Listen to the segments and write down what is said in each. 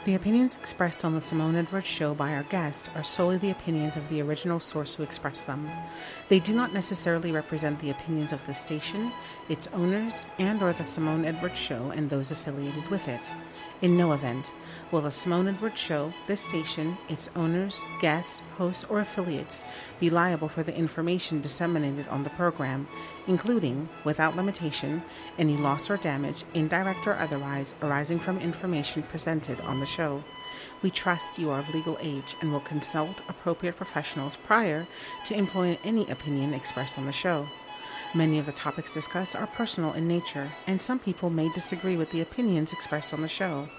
The opinions expressed on the Simone Edwards Show by our guests are solely the opinions of the original source who expressed them. They do not necessarily represent the opinions of the station, its owners, and or the Simone Edwards Show and those affiliated with it. In no event will the Simone Edwards Show, this station, its owners, guests, hosts, or affiliates be liable for the information disseminated on the program, including, without limitation, any loss or damage, indirect or otherwise, arising from information presented on the show. We trust you are of legal age and will consult appropriate professionals prior to employing any opinion expressed on the show. Many of the topics discussed are personal in nature, and some people may disagree with the opinions expressed on the show.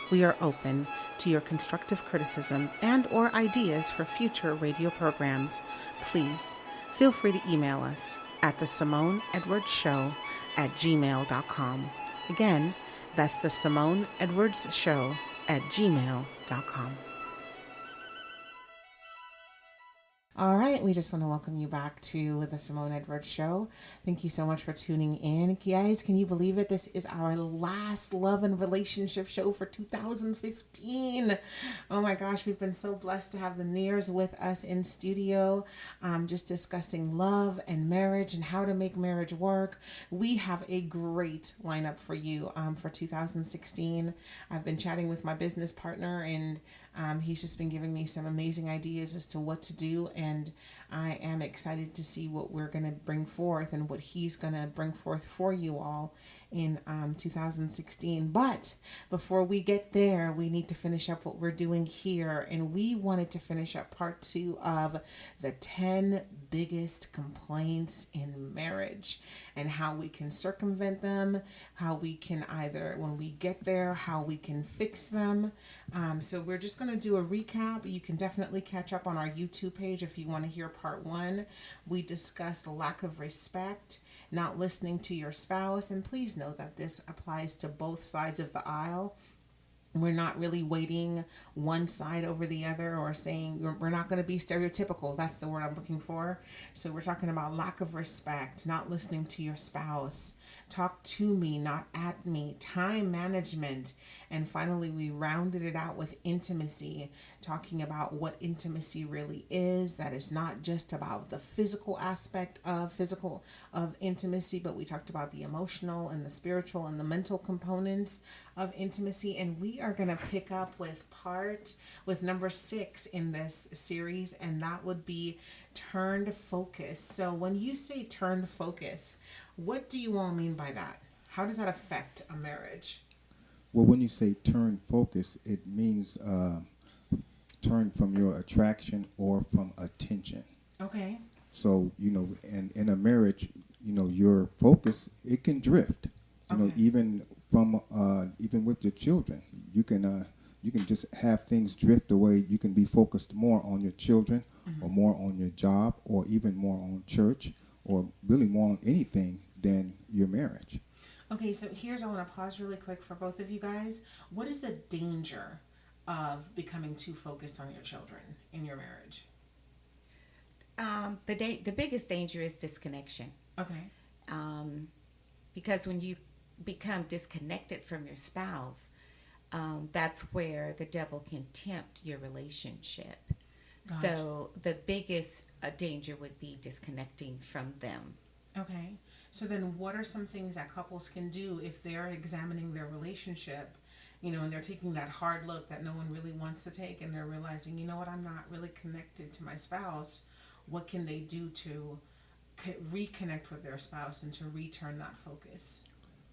We are open to your constructive criticism and or ideas for future radio programs. Please feel free to email us at the Simone Edwards Show at gmail.com. Again, that's the Simone Edwards Show at gmail.com. All right, we just want to welcome you back to the Simone Edwards Show. Thank you so much for tuning in. Guys, can you believe it? This is our last love and relationship show for 2015. Oh my gosh, we've been so blessed to have the Nears with us in studio, just discussing love and marriage and how to make marriage work. We have a great lineup for you for 2016. I've been chatting with my business partner, and he's just been giving me some amazing ideas as to what to do, and I am excited to see what we're going to bring forth and what he's going to bring forth for you all in 2016. But before we get there, we need to finish up what we're doing here, and we wanted to finish up part 2 of the 10 biggest complaints in marriage and how we can circumvent them, how we can either, when we get there, how we can fix them. So we're just going to do a recap. You can definitely catch up on our YouTube page if you want to hear part 1. We discussed lack of respect, not listening to your spouse, and please know that this applies to both sides of the aisle. We're not really weighting one side over the other or saying we're not going to be stereotypical. That's the word I'm looking for. So we're talking about lack of respect, not listening to your spouse, talk to me, not at me, time management. And finally, we rounded it out with intimacy, talking about what intimacy really is. That is not just about the physical aspect of intimacy, but we talked about the emotional and the spiritual and the mental components of intimacy. And we are going to pick up with number 6 in this series, and that would be turned focus. So when you say turned focus, what do you all mean by that? How does that affect a marriage? Well, when you say turn focus, it means turn from your attraction or from attention. Okay. So, in a marriage, your focus, it can drift. Even with your children, you can just have things drift away. You can be focused more on your children, or more on your job, or even more on church, or really more on anything than your marriage. Okay, so I want to pause really quick for both of you guys. What is the danger of becoming too focused on your children in your marriage? The biggest danger is disconnection. Okay. Because when you become disconnected from your spouse, that's where the devil can tempt your relationship. Gotcha. So the biggest danger would be disconnecting from them. Okay. So then what are some things that couples can do if they're examining their relationship, and they're taking that hard look that no one really wants to take, and they're realizing, I'm not really connected to my spouse. What can they do to reconnect with their spouse and to return that focus?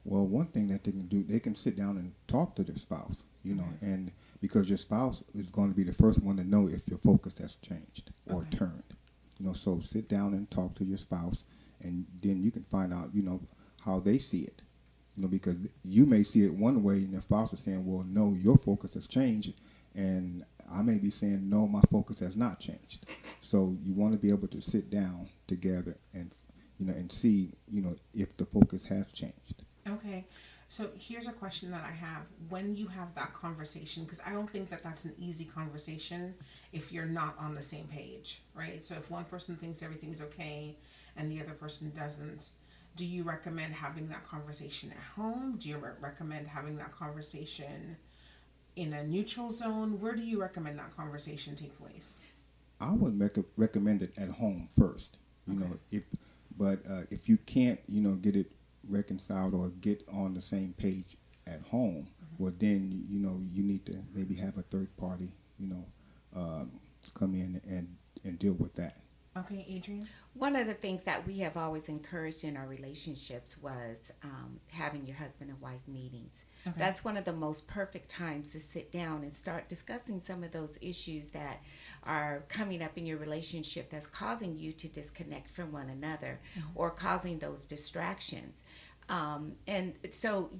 Well, one thing that they can do, they can sit down and talk to their spouse, and because your spouse is going to be the first one to know if your focus has changed or turned. So sit down and talk to your spouse, and then you can find out, how they see it. Because you may see it one way, and your spouse is saying, well, no, your focus has changed, and I may be saying, no, my focus has not changed. So you want to be able to sit down together and, and see, if the focus has changed. Okay. So here's a question that I have. When you have that conversation, because I don't think that that's an easy conversation if you're not on the same page, right? So if one person thinks everything's okay and the other person doesn't, do you recommend having that conversation at home? Do you recommend having that conversation in a neutral zone? Where do you recommend that conversation take place? I would recommend it at home first. You Okay. know, if you can't, get it reconciled or get on the same page at home, well then you need to maybe have a third party, come in and deal with that. Okay, Adrienne? One of the things that we have always encouraged in our relationships was having your husband and wife meetings. Okay. That's one of the most perfect times to sit down and start discussing some of those issues that are coming up in your relationship that's causing you to disconnect from one another or causing those distractions. And so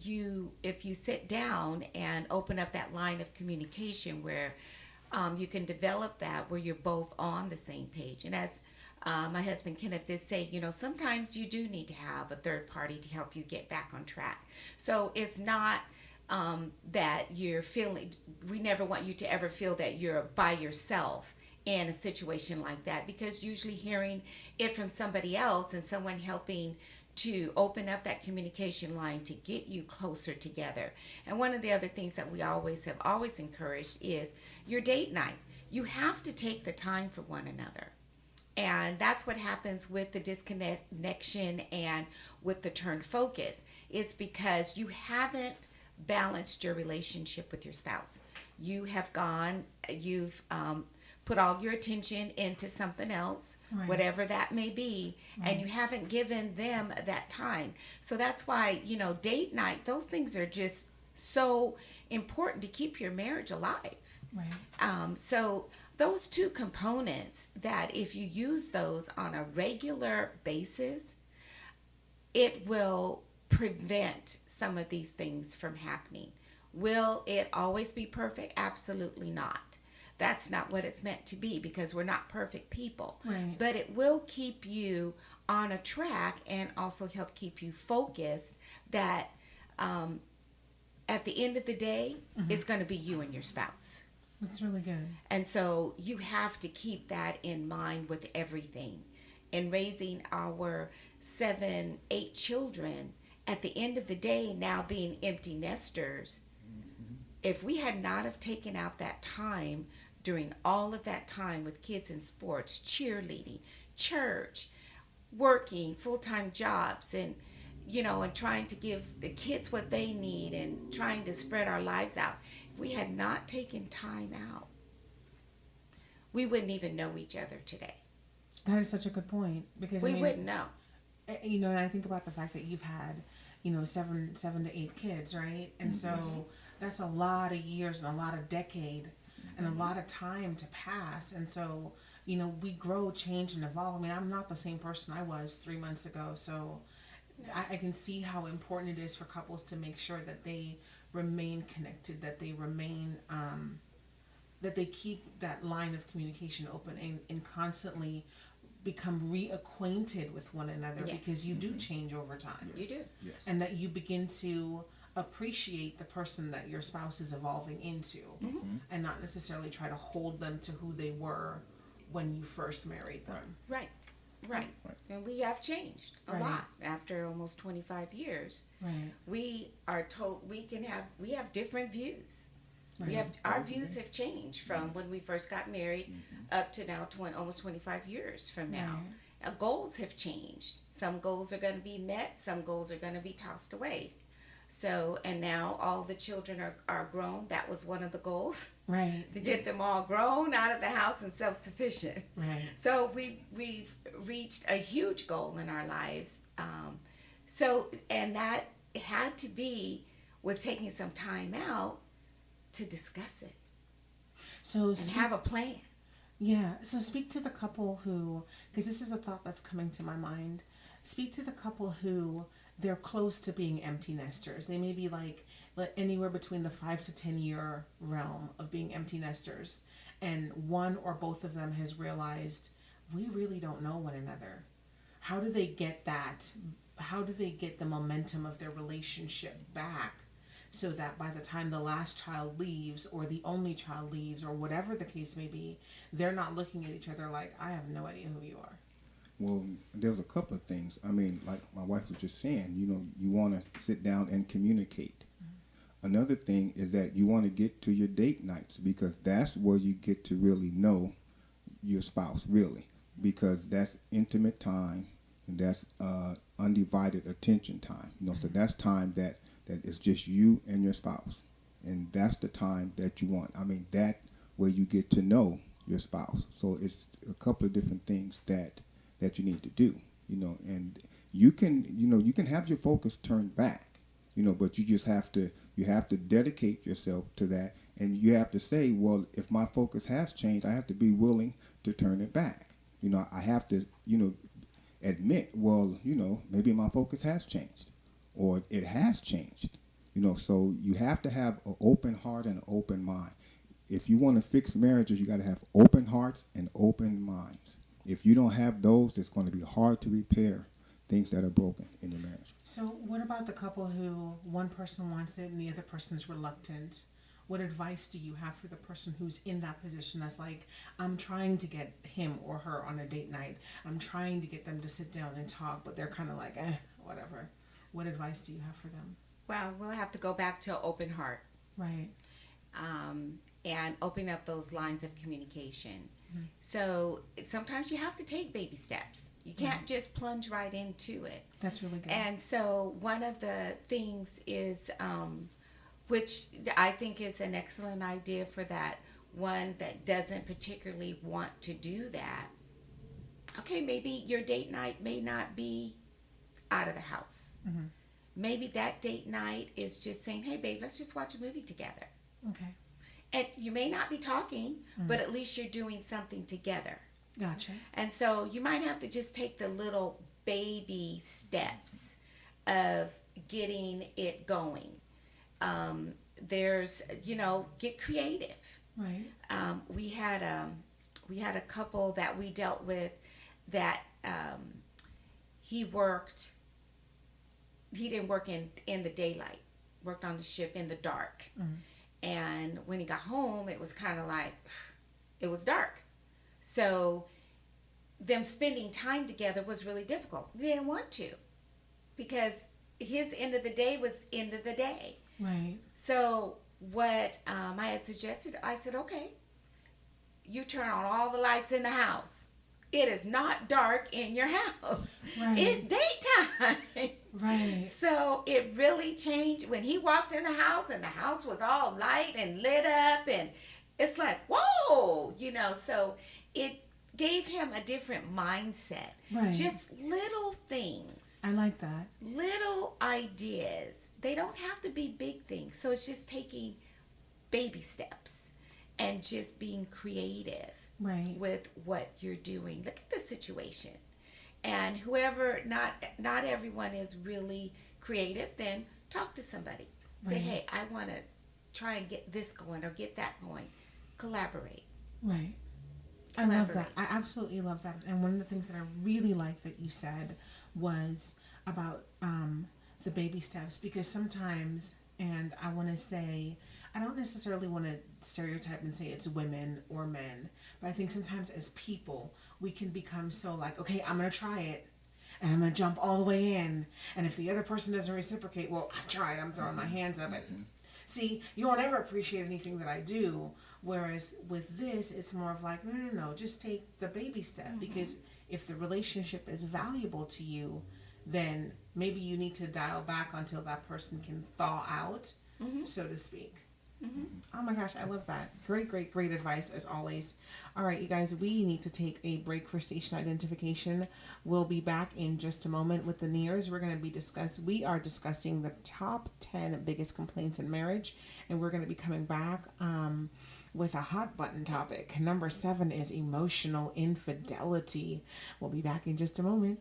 if you sit down and open up that line of communication where you can develop that where you're both on the same page. And as my husband Kenneth did say, sometimes you do need to have a third party to help you get back on track. So it's not that you're feeling, we never want you to ever feel that you're by yourself in a situation like that, because usually hearing it from somebody else and someone helping to open up that communication line to get you closer together. And one of the other things that we have always encouraged is your date night. You have to take the time for one another. And that's what happens with the disconnection and with the turned focus. It's because you haven't balanced your relationship with your spouse. You've put all your attention into something else, Right. whatever that may be, and you haven't given them that time. So that's why, date night, those things are just so important to keep your marriage alive. Right. So those two components, that if you use those on a regular basis, it will prevent some of these things from happening. Will it always be perfect? Absolutely not. That's not what it's meant to be, because we're not perfect people. Right. But it will keep you on a track and also help keep you focused that at the end of the day, it's going to be you and your spouse. That's really good. And so you have to keep that in mind with everything. In raising our 7, 8 children, at the end of the day, now being empty nesters, if we had not have taken out that time during all of that time with kids in sports, cheerleading, church, working full-time jobs, and and trying to give the kids what they need and trying to spread our lives out, if we had not taken time out, we wouldn't even know each other today. That is such a good point, because We wouldn't know. And I think about the fact that you've had, 7 to 8 kids, right? And so that's a lot of years and a lot of decade and a lot of time to pass. And so, we grow, change, and evolve. I mean, I'm not the same person I was 3 months ago. So I can see how important it is for couples to make sure that they remain connected, that they remain, that they keep that line of communication open and constantly become reacquainted with one another, Yes. because you do change over time. You do. Yes. And that you begin to appreciate the person that your spouse is evolving into, and not necessarily try to hold them to who they were when you first married them. Right. Right. And we have changed a Right. lot after almost 25 years. Right. We are told we have different views. Right. Our views have changed from when we first got married up to now, almost 25 years from now. Our goals have changed. Some goals are going to be met. Some goals are going to be tossed away. So, and now all the children are grown. That was one of the goals, Right. to get them all grown, out of the house, and self-sufficient. Right. So we've reached a huge goal in our lives. And that had to be with taking some time out to discuss it So and have a plan. Yeah. So speak to the couple who, because this is a thought that's coming to my mind. Speak to the couple who they're close to being empty nesters. They may be like anywhere between the 5 to 10 year realm of being empty nesters, and one or both of them has realized we really don't know one another. How do they get that? How do they get the momentum of their relationship back, so that by the time the last child leaves or the only child leaves or whatever the case may be, they're not looking at each other like, I have no idea who you are? Well, there's a couple of things. I mean, like my wife was just saying, you want to sit down and communicate. Another thing is that you want to get to your date nights, because that's where you get to really know your spouse, really, because that's intimate time, and that's undivided attention time. So that's time that is just you and your spouse, and that's the time that you want. I mean, that where you get to know your spouse. So it's a couple of different things that you need to do. And you can have your focus turned back. But you have to dedicate yourself to that, and you have to say, well, if my focus has changed, I have to be willing to turn it back. I have to, admit, well, maybe my focus has changed, or it has changed. So you have to have an open heart and an open mind. If you want to fix marriages, you got to have open hearts and open minds. If you don't have those, it's going to be hard to repair things that are broken in your marriage. So what about the couple who one person wants it and the other person's reluctant? What advice do you have for the person who's in that position that's like, I'm trying to get him or her on a date night. I'm trying to get them to sit down and talk, but they're kind of like, whatever. What advice do you have for them? Well, we'll have to go back to open heart. Right. And open up those lines of communication. Mm-hmm. So sometimes you have to take baby steps. You can't just plunge right into it. That's really good. And so one of the things is, which I think is an excellent idea for that one that doesn't particularly want to do that. Okay, maybe your date night may not be out of the house. Mm-hmm. Maybe that date night is just saying, hey, babe, let's just watch a movie together. Okay. And you may not be talking, but at least you're doing something together. Gotcha. And so you might have to just take the little baby steps of getting it going. There's, get creative. Right. We had a couple that we dealt with that he didn't work in the daylight, worked on the ship in the dark. Mm-hmm. And when he got home, it was kind of like, it was dark. So them spending time together was really difficult. They didn't want to, because his end of the day was end of the day. Right. So what I had suggested, I said, okay, you turn on all the lights in the house. It is not dark in your house. Right. It's daytime. Right. So it really changed when he walked in the house and the house was all light and lit up, and it's like, whoa, so it gave him a different mindset. Right. Just little things. I like that. Little ideas. They don't have to be big things. So it's just taking baby steps and just being creative. Right. With what you're doing. Look at the situation. And whoever, not everyone is really creative, then talk to somebody. Say, Right. hey, I want to try and get this going or get that going. Collaborate. Right. I love that. I absolutely love that. And one of the things that I really like that you said was about the baby steps, because sometimes, and I want to say, I don't necessarily want to stereotype and say it's women or men, but I think sometimes as people, we can become so like, okay, I'm going to try it and I'm going to jump all the way in. And if the other person doesn't reciprocate, well, I tried, I'm throwing my hands up. And see, you won't ever appreciate anything that I do. Whereas with this, it's more of like, no, just take the baby step. Because if the relationship is valuable to you, then maybe you need to dial back until that person can thaw out, so to speak. Mm-hmm. Oh my gosh, I love that. Great advice as always. All right, you guys, we need to take a break for station identification. We'll be back in just a moment with the Nears. We are discussing the top 10 biggest complaints in marriage, and we're going to be coming back with a hot button topic. Number 7 is emotional infidelity. We'll be back in just a moment.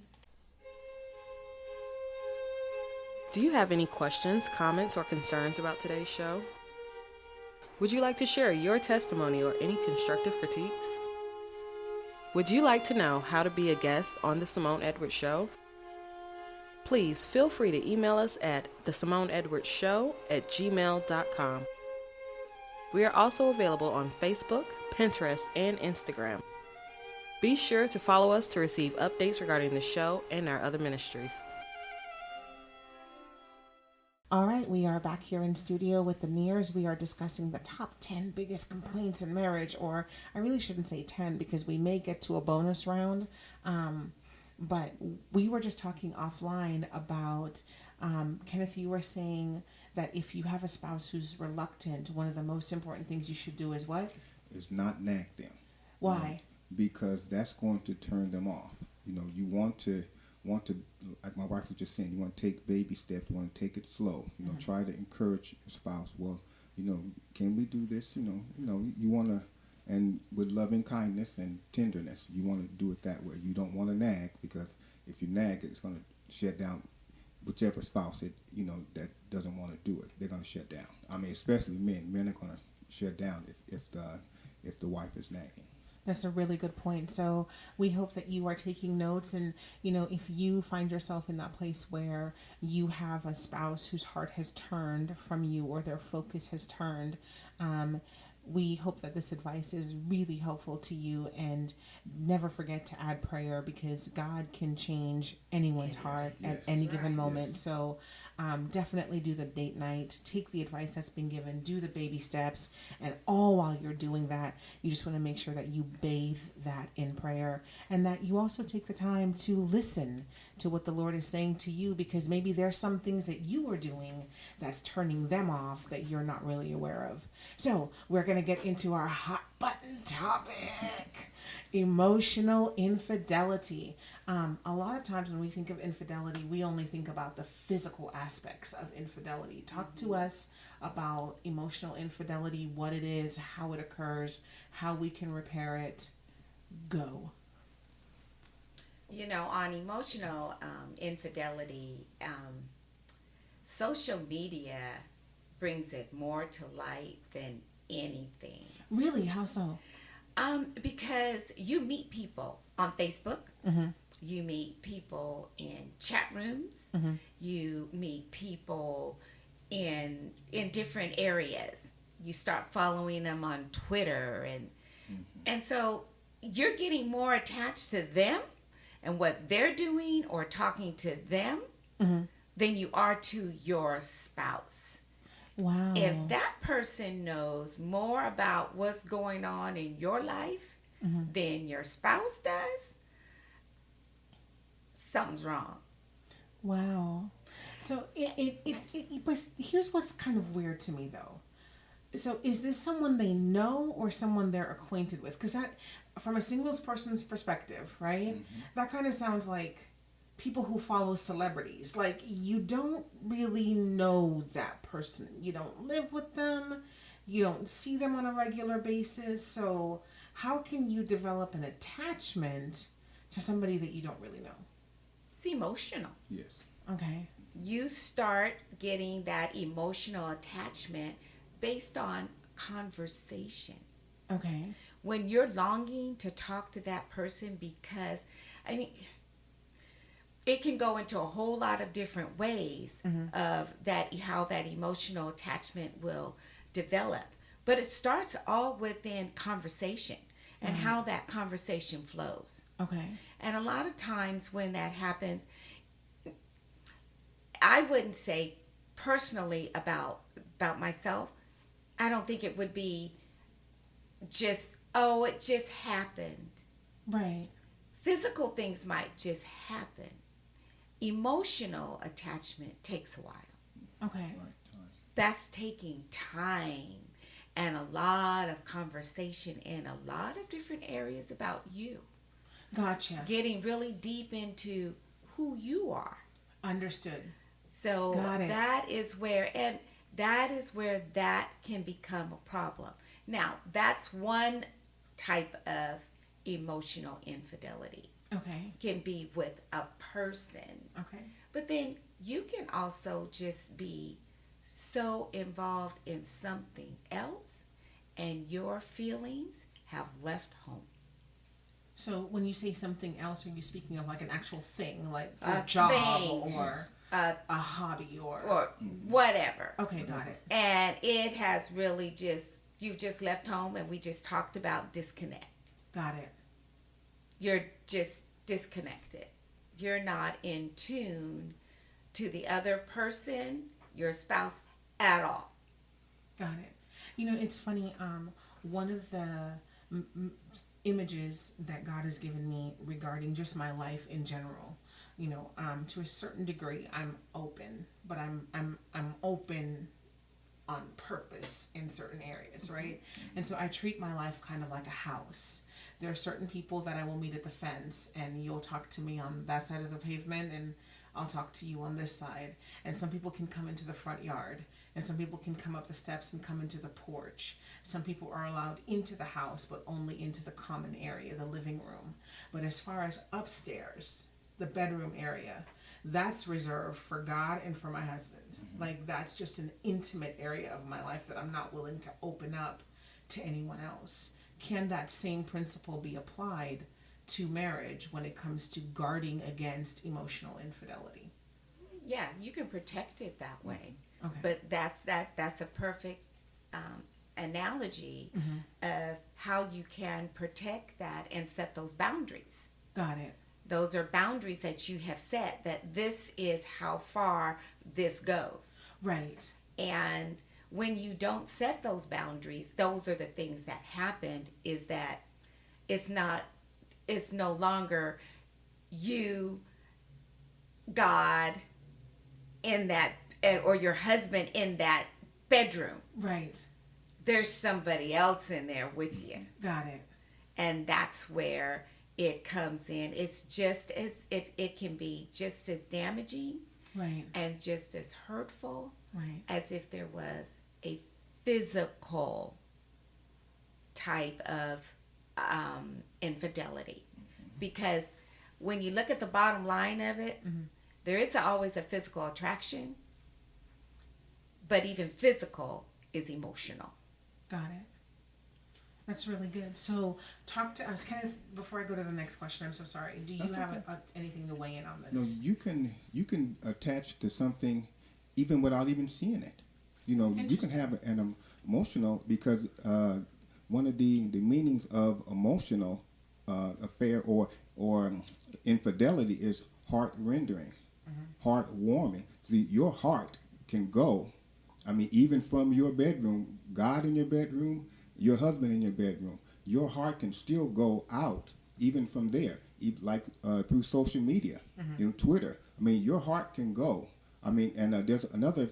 Do you have any questions, comments, or concerns about today's show? Would you like to share your testimony or any constructive critiques? Would you like to know how to be a guest on The Simone Edwards Show? Please feel free to email us at thesimoneedwardsshow@gmail.com. We are also available on Facebook, Pinterest, and Instagram. Be sure to follow us to receive updates regarding the show and our other ministries. All right, we are back here in studio with the Nears. We are discussing the top 10 biggest complaints in marriage, or I really shouldn't say 10 because we may get to a bonus round. But we were just talking offline about, Kenneth, you were saying that if you have a spouse who's reluctant, one of the most important things you should do is what? Is not nag them. Why? Because that's going to turn them off. You want to, like my wife was just saying, you want to take baby steps. You want to take it slow. Try to encourage your spouse. Well, can we do this? You want to, and with loving kindness and tenderness, you want to do it that way. You don't want to nag, because if you nag, it's going to shut down whichever spouse that doesn't want to do it. They're going to shut down. I mean, especially men. Men are going to shut down if the wife is nagging. That's a really good point. So we hope that you are taking notes, and if you find yourself in that place where you have a spouse whose heart has turned from you, or their focus has turned, we hope that this advice is really helpful to you. And never forget to add prayer, because God can change anyone's heart at any given moment. Yes. So definitely do the date night, take the advice that's been given, do the baby steps, and all while you're doing that, you just want to make sure that you bathe that in prayer, and that you also take the time to listen to what the Lord is saying to you, because maybe there's some things that you are doing that's turning them off that you're not really aware of. So we're going to get into our hot button topic: emotional infidelity. A lot of times when we think of infidelity, we only think about the physical aspects of infidelity. Talk to us about emotional infidelity, what it is, how it occurs, how we can repair it. Go. On emotional infidelity, social media brings it more to light than anything. Really? How so? Because you meet people on Facebook. Mm-hmm. You meet people in chat rooms. Mm-hmm. You meet people in different areas. You start following them on Twitter, and so you're getting more attached to them and what they're doing or talking to them than you are to your spouse. Wow. If that person knows more about what's going on in your life than your spouse does, something's wrong. Wow. So but here's what's kind of weird to me, though. So is this someone they know or someone they're acquainted with? Because that, from a single person's perspective, right? Mm-hmm. That kind of sounds like people who follow celebrities. Like, you don't really know that person. You don't live with them. You don't see them on a regular basis. So how can you develop an attachment to somebody that you don't really know? It's emotional. Yes. Okay. You start getting that emotional attachment based on conversation. Okay. When you're longing to talk to that person, because, it can go into a whole lot of different ways of that, how that emotional attachment will develop. But it starts all within conversation and how that conversation flows. Okay. And a lot of times when that happens, I wouldn't say personally about myself, I don't think it would be just, oh, it just happened. Right. Physical things might just happen. Emotional attachment takes a while. Okay. That's taking time and a lot of conversation in a lot of different areas about you. Gotcha. Getting really deep into who you are. Understood. So that is where that can become a problem. Now, that's one type of emotional infidelity. Okay. Can be with a person. Okay. But then you can also just be so involved in something else and your feelings have left home. So when you say something else, are you speaking of like an actual thing, like A a job thing. or a hobby or whatever? Okay, got it. And it has really you've just left home, and we just talked about disconnect. Got it. You're just disconnected. You're not in tune to the other person. your spouse at all. Got it. You know, it's funny. One of the images that God has given me regarding just my life in general, you know, to a certain degree, I'm open, but I'm open on purpose in certain areas, right? And so I treat my life kind of like a house. There are certain people that I will meet at the fence, and you'll talk to me on that side of the pavement, and I'll talk to you on this side. And some people can come into the front yard, and some people can come up the steps and come into the porch. Some people are allowed into the house, but only into the common area, the living room. But as far as upstairs, the bedroom area, that's reserved for God and for my husband. Like, that's just an intimate area of my life that I'm not willing to open up to anyone else. Can that same principle be applied to marriage when it comes to guarding against emotional infidelity? Yeah, you can protect it that way. Okay. But that's a perfect analogy of how you can protect that and set those boundaries. Got it. Those are boundaries that you have set, that this is how far this goes. Right. And when you don't set those boundaries, those are the things that happen, is that it's no longer you, God, in that, or your husband in that bedroom. Right. There's somebody else in there with you. Got it. And that's where it comes in. It's just as it can be just as damaging, Right. and just as hurtful, Right. as if there was a physical type of infidelity. Because when you look at the bottom line of it, there is always a physical attraction, but even physical is emotional. Got it. That's really good. So, talk to us, Kenneth. Before I go to the next question, I'm so sorry. Do you That's have okay. anything to weigh in on No, this? you can attach to something even without even seeing it. You know, you can have an emotional, because one of the meanings of emotional affair or infidelity is heart rendering, heart warming. See, your heart can go. I mean, even from your bedroom, God in your bedroom, your husband in your bedroom, your heart can still go out even from there, like through social media, you know, Twitter. I mean, your heart can go. I mean, and there's another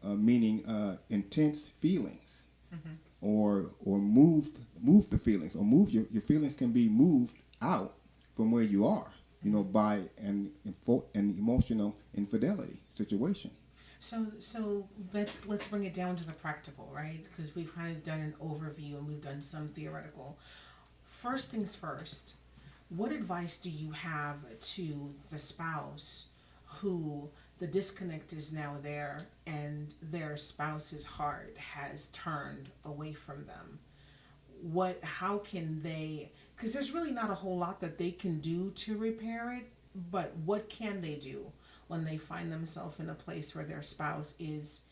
meaning, intense feelings, or move the feelings, or move your feelings can be moved out from where you are, you know, by an emotional infidelity situation. So let's bring it down to the practical, right? Because we've kind of done an overview and we've done some theoretical. First things first, what advice do you have to the spouse who the disconnect is now there and their spouse's heart has turned away from them? How can they, because there's really not a whole lot that they can do to repair it, but what can they do when they find themselves in a place where their spouse is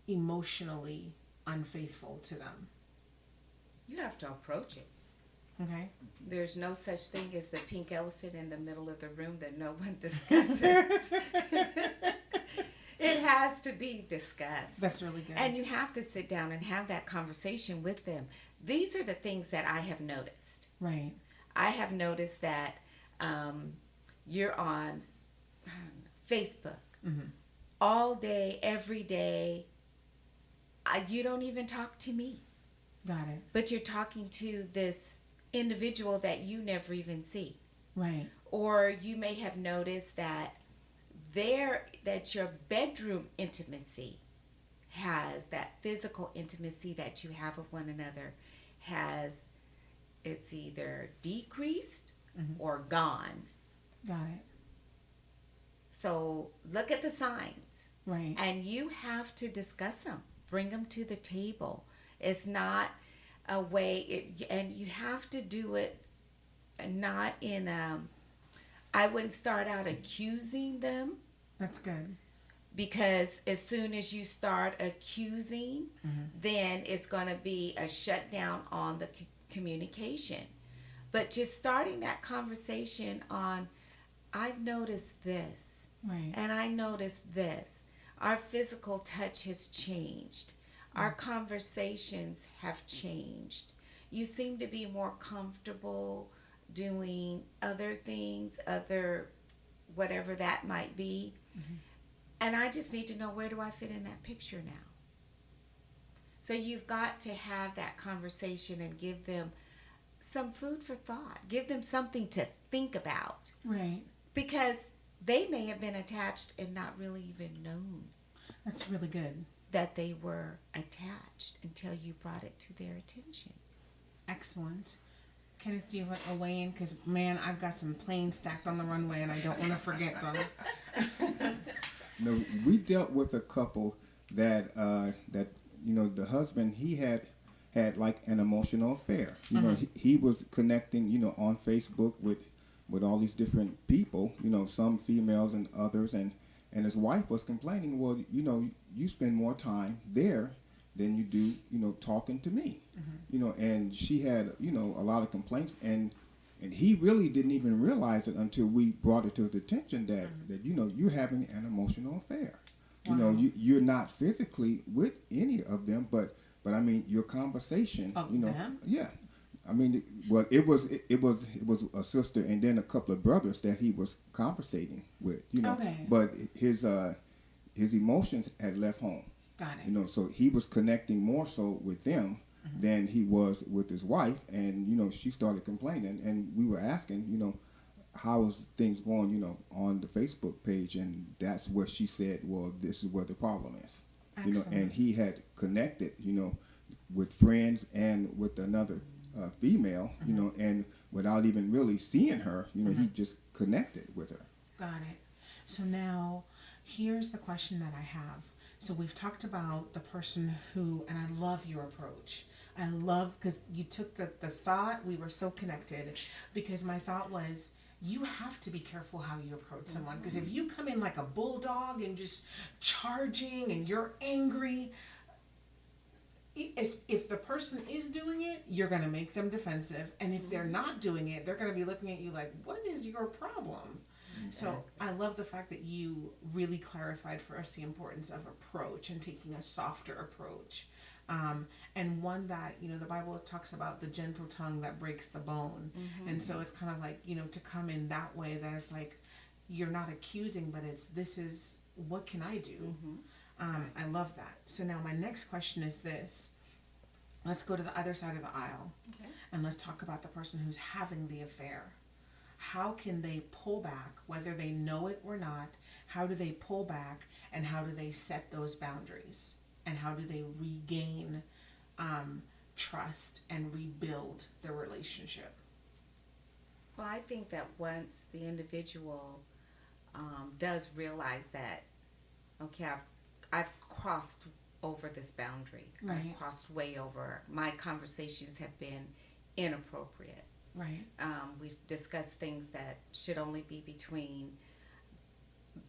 emotionally unfaithful to them? You have to approach it. Okay. There's no such thing as the pink elephant in the middle of the room that no one discusses. It has to be discussed. That's really good. And you have to sit down and have that conversation with them. These are the things that I have noticed. Right. I have noticed that you're on Facebook all day, every day. You don't even talk to me. Got it. But you're talking to this individual that you never even see. Right. Or you may have noticed that your bedroom intimacy has that physical intimacy that you have with one another it's either decreased or gone. Got it. So look at the signs. Right. And you have to discuss them. Bring them to the table. It's not a way, and you have to do it not in I wouldn't start out accusing them. That's good. Because as soon as you start accusing, then it's going to be a shutdown on the communication. But just starting that conversation on, I've noticed this. Right. And I noticed this. Our physical touch has changed. Our conversations have changed. You seem to be more comfortable doing other things, other whatever that might be. And I just need to know, where do I fit in that picture now? So you've got to have that conversation and give them some food for thought. Give them something to think about. Right. Because they may have been attached and not really even known That's really good. that they were attached until you brought it to their attention. Excellent. Kenneth, do you want a weigh in? Because, man, I've got some planes stacked on the runway and I don't want to forget them. No, we dealt with a couple that the husband, he had like an emotional affair. He was connecting on Facebook with all these different people, some females and others, and his wife was complaining, well, you spend more time there than you do talking to me. And she had a lot of complaints, and he really didn't even realize it until we brought it to his attention that you're having an emotional affair. Wow. You're not physically with any of them, but I mean your conversation. Them? Yeah. I mean, it was a sister and then a couple of brothers that he was conversating with. Okay. But his emotions had left home. Got it. So he was connecting more so with them than he was with his wife, and she started complaining, and we were asking, how is things going, on the Facebook page, and that's where she said, well, this is where the problem is. Excellent. And he had connected, with friends and with another female, and without even really seeing her, he just connected with her. Got it. So now, here's the question that I have. So we've talked about the person who, and I love your approach. I love, because you took the thought, we were so connected, because my thought was, you have to be careful how you approach someone, because if you come in like a bulldog and just charging and you're angry, if the person is doing it, you're going to make them defensive, and if they're not doing it, they're going to be looking at you like, what is your problem? So I love the fact that you really clarified for us the importance of approach and taking a softer approach. And one that, the Bible talks about the gentle tongue that breaks the bone. And so it's kind of like, to come in that way, that it's like, you're not accusing, but this is, what can I do? I love that. So now my next question is this. Let's go to the other side of the aisle. Okay. And let's talk about the person who's having the affair. How can they pull back, whether they know it or not? How do they pull back, and how do they set those boundaries? And how do they regain trust and rebuild their relationship? Well, I think that once the individual does realize that, okay, I've crossed over this boundary. Right. I've crossed way over. My conversations have been inappropriate. Right. We've discussed things that should only be between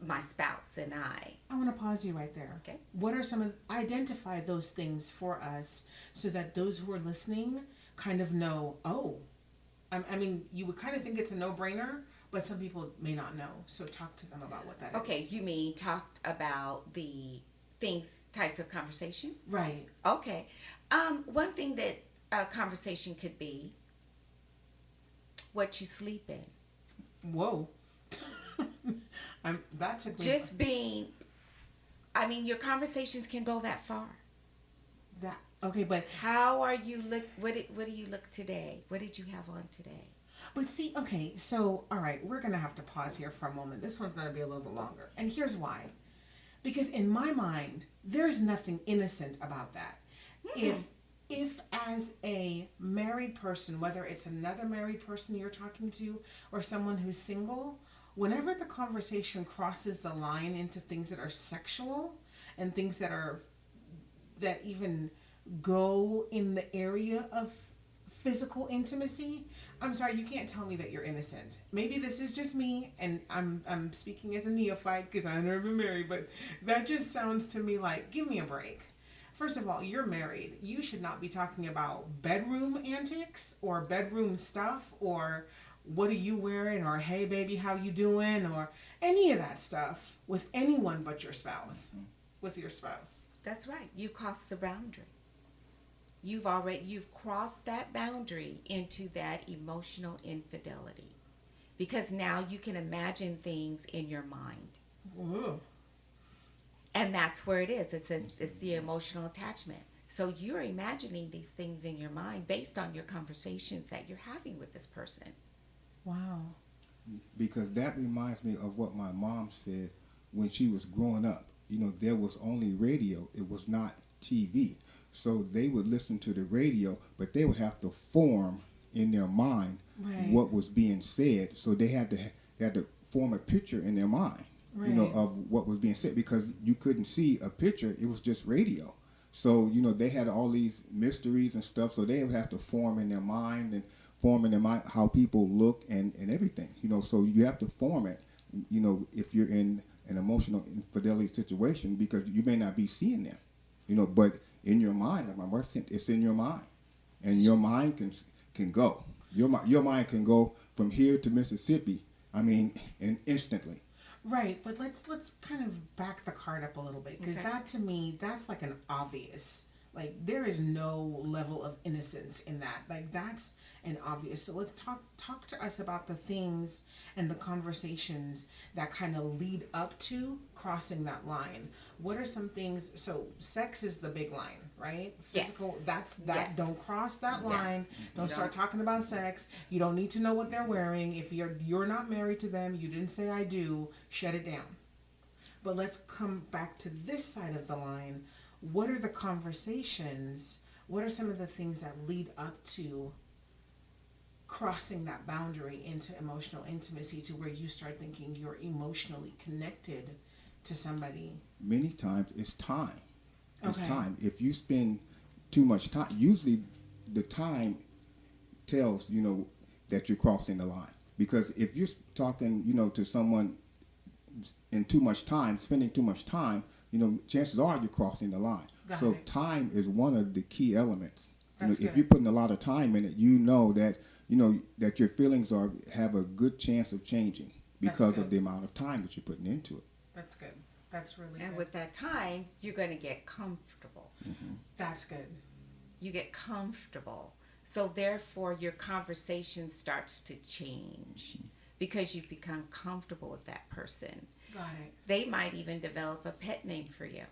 my spouse and I. I want to pause you right there. Okay. What are identify those things for us so that those who are listening kind of know, I mean, you would kind of think it's a no-brainer, but some people may not know. So talk to them about what that is. Okay, you mean talked about the types of conversations? Right. Okay. One thing that a conversation could be, what you sleep in. Whoa. That took me. Just being, I mean, your conversations can go that far. That okay, but How are you look? What do you look today? What did you have on today? But see, okay, so, all right, we're going to have to pause here for a moment. This one's going to be a little bit longer. And here's why. Because in my mind, there's nothing innocent about that. If as a married person, whether it's another married person you're talking to or someone who's single, whenever the conversation crosses the line into things that are sexual and things that even go in the area of physical intimacy, I'm sorry, you can't tell me that you're innocent. Maybe this is just me, and I'm speaking as a neophyte because I've never been married, but that just sounds to me like, give me a break. First of all, you're married. You should not be talking about bedroom antics or bedroom stuff or what are you wearing or hey baby, how you doing or any of that stuff with anyone but your spouse. with your spouse. That's right. You crossed the boundary. You've crossed that boundary into that emotional infidelity, because now you can imagine things in your mind. Ooh. And that's where it is. It's the emotional attachment. So you're imagining these things in your mind based on your conversations that you're having with this person. Wow. Because that reminds me of what my mom said when she was growing up. There was only radio. It was not TV. So they would listen to the radio, but they would have to form in their mind Right. what was being said. So they had to form a picture in their mind, Right. of what was being said, because you couldn't see a picture. It was just radio. So, they had all these mysteries and stuff. So they would have to form in their mind how people look and everything. So you have to form it, if you're in an emotional infidelity situation, because you may not be seeing them, but in your mind, like my wife said, it's in your mind, and your mind can go. Your mind can go from here to Mississippi. And instantly. Right, but let's kind of back the card up a little bit, because Okay. that, to me, that's like an obvious. Like, there is no level of innocence in that. Like, that's an obvious. So let's talk to us about the things and the conversations that kind of lead up to crossing that line. What are some things? So sex is the big line, right? Yes. Physical. That's that. Yes. Don't cross that Yes. line. Don't You start don't. talking about sex. You don't need to know what they're wearing. If you're not married to them, you didn't say I do. Shut it down. But let's come back to this side of the line. What are the conversations? What are some of the things that lead up to crossing that boundary into emotional intimacy, to where you start thinking you're emotionally connected to somebody? Many times it's time. It's Okay. time. If you spend too much time, usually the time tells, that you're crossing the line. Because if you're talking, to someone in too much time, spending too much time, chances are you're crossing the line. Got So it. time is one of the key elements. That's If good. you're putting a lot of time in it, that your feelings have a good chance of changing because good. of the amount of time that you're putting into it. That's good. That's really And good. with that time, you're going to get comfortable. That's good. You get comfortable. So therefore, your conversation starts to change because you've become comfortable with that person. Got it. They might even develop a pet name for you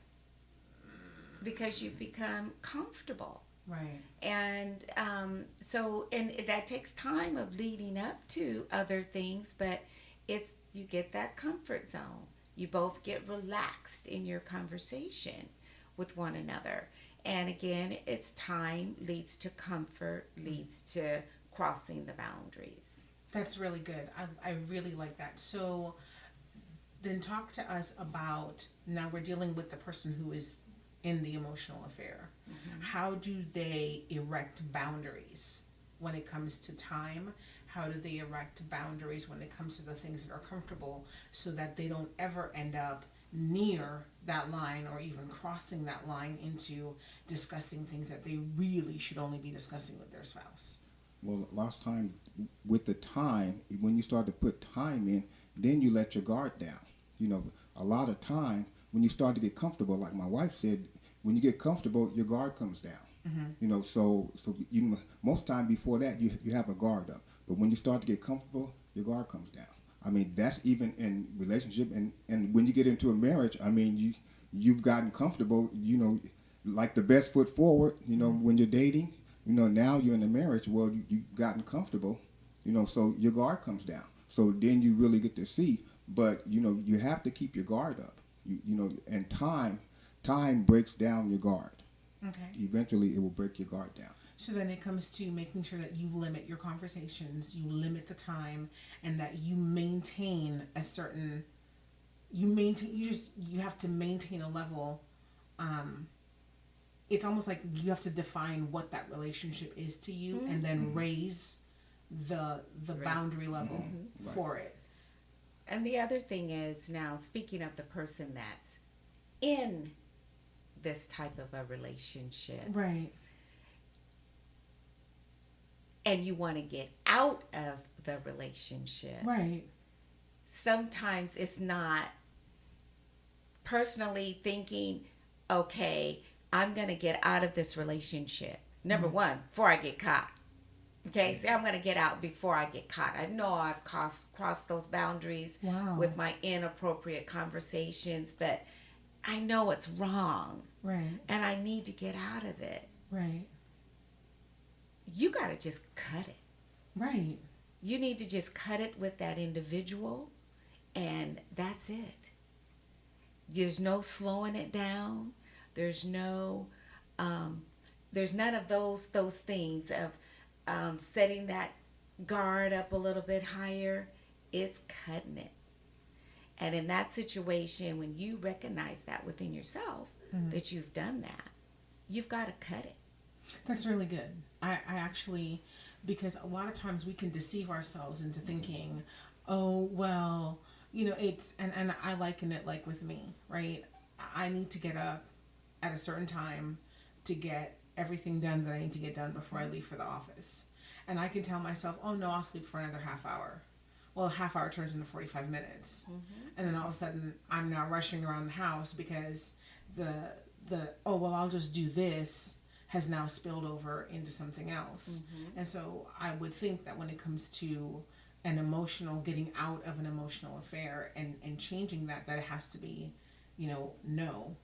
because you've become comfortable. Right. And and that takes time of leading up to other things, but you get that comfort zone. You both get relaxed in your conversation with one another. And again, it's time leads to comfort, leads to crossing the boundaries. That's really good. I really like that. So then talk to us about, now we're dealing with the person who is in the emotional affair. How do they erect boundaries when it comes to time? How do they erect boundaries when it comes to the things that are comfortable, so that they don't ever end up near that line, or even crossing that line into discussing things that they really should only be discussing with their spouse? Well, last time with the time, when you start to put time in, then you let your guard down. A lot of time when you start to get comfortable, like my wife said, when you get comfortable, your guard comes down. So most time before that, you have a guard up. But when you start to get comfortable, your guard comes down. That's even in relationship, and when you get into a marriage, you've gotten comfortable, like the best foot forward, when you're dating, now you're in a marriage, well, you've gotten comfortable, so your guard comes down. So then you really get to see, but, you have to keep your guard up, and time breaks down your guard. Okay. Eventually, it will break your guard down. So then it comes to making sure that you limit your conversations, you limit the time, and that you maintain a certain, you have to maintain a level. It's almost like you have to define what that relationship is to you, and then raise the boundary level for it. And the other thing is, now speaking of the person that's in this type of a relationship, Right. and you want to get out of the relationship, Right. sometimes it's not personally thinking, okay, I'm going to get out of this relationship. Number one, before I get caught. Okay, so I'm going to get out before I get caught. I know I've crossed those boundaries Wow. with my inappropriate conversations, but I know it's wrong. Right. And I need to get out of it. Right. You got to just cut it. Right. You need to just cut it with that individual, and that's it. There's no slowing it down. There's no, there's none of those things of setting that guard up a little bit higher. It's cutting it. And in that situation, when you recognize that within yourself, that you've done that, you've got to cut it. That's really good. I actually, because a lot of times we can deceive ourselves into thinking, oh, well, it's, and I liken it like with me, right? I need to get up at a certain time to get everything done that I need to get done before I leave for the office. And I can tell myself, oh no, I'll sleep for another half hour. Well, a half hour turns into 45 minutes. And then all of a sudden I'm now rushing around the house because oh, well, I'll just do this has now spilled over into something else. And so I would think that when it comes to getting out of an emotional affair and changing that it has to be, no.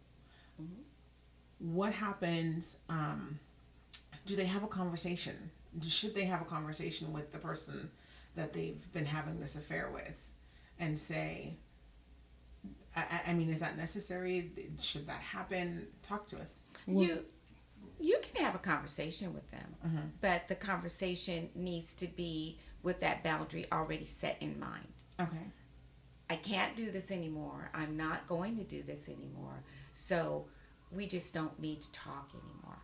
What happens, do they have a conversation? Should they have a conversation with the person that they've been having this affair with and say, I mean, is that necessary? Should that happen? Talk to us. You can have a conversation with them, but the conversation needs to be with that boundary already set in mind. Okay. I can't do this anymore. I'm not going to do this anymore. So we just don't need to talk anymore.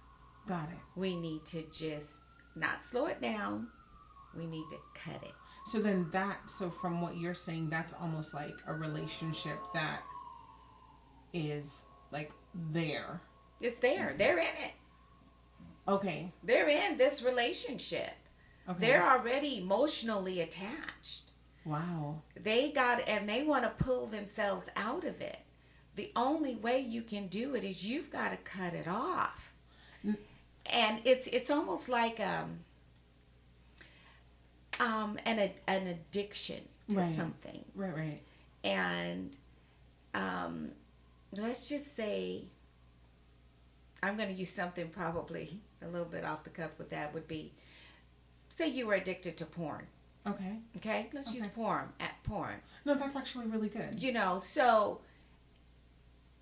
Got it. We need to just not slow it down. We need to cut it. So then so from what you're saying, that's almost like a relationship that is like there. It's there. They're in it. Okay. They're in this relationship. Okay. They're already emotionally attached. Wow. They want to pull themselves out of it. The only way you can do it is you've got to cut it off. And it's almost like an addiction to something. Right. And let's just say, I'm going to use something probably a little bit off the cuff with that would be, say you were addicted to porn. Okay. Okay? Let's use porn. No, that's actually really good. So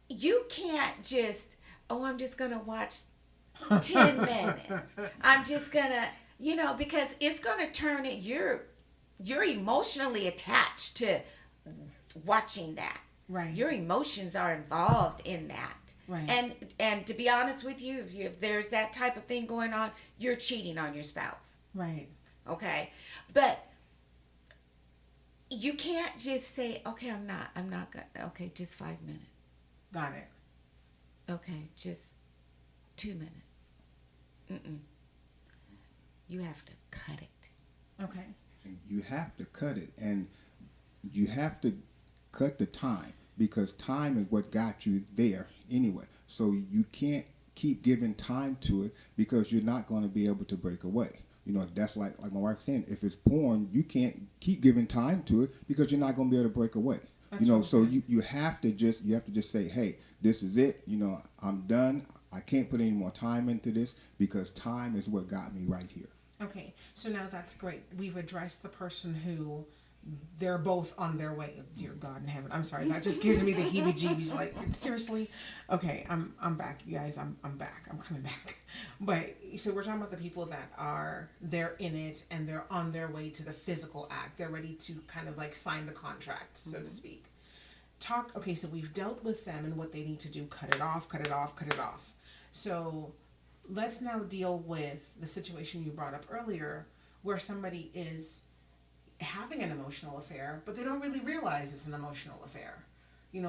you can't just, I'm just going to watch 10 minutes. I'm just going to, because it's going to turn it, you're emotionally attached to watching that. Right. Your emotions are involved in that. Right. And to be honest with you, if there's that type of thing going on, you're cheating on your spouse. Right. Okay. But you can't just say, okay, I'm not gonna, okay, just 5 minutes. Got it. Okay, just 2 minutes. You have to cut it. Okay. You have to cut it, and you have to cut the time, because time is what got you there anyway. So you can't keep giving time to it, because you're not going to be able to break away. That's like my wife saying, if it's porn, you can't keep giving time to it because you're not going to be able to break away. That's So you have to just say, hey, this is it. I'm done. I can't put any more time into this, because time is what got me right here. Okay. So now that's great. We've addressed the person who they're both on their way. Dear God in heaven. I'm sorry. That just gives me the heebie-jeebies. Like, seriously? Okay. I'm back, you guys. I'm back. I'm coming back. But so we're talking about the people that they're in it and they're on their way to the physical act. They're ready to kind of like sign the contract, so to speak. Okay. So we've dealt with them and what they need to do. Cut it off. So let's now deal with the situation you brought up earlier, where somebody is having an emotional affair, but they don't really realize it's an emotional affair,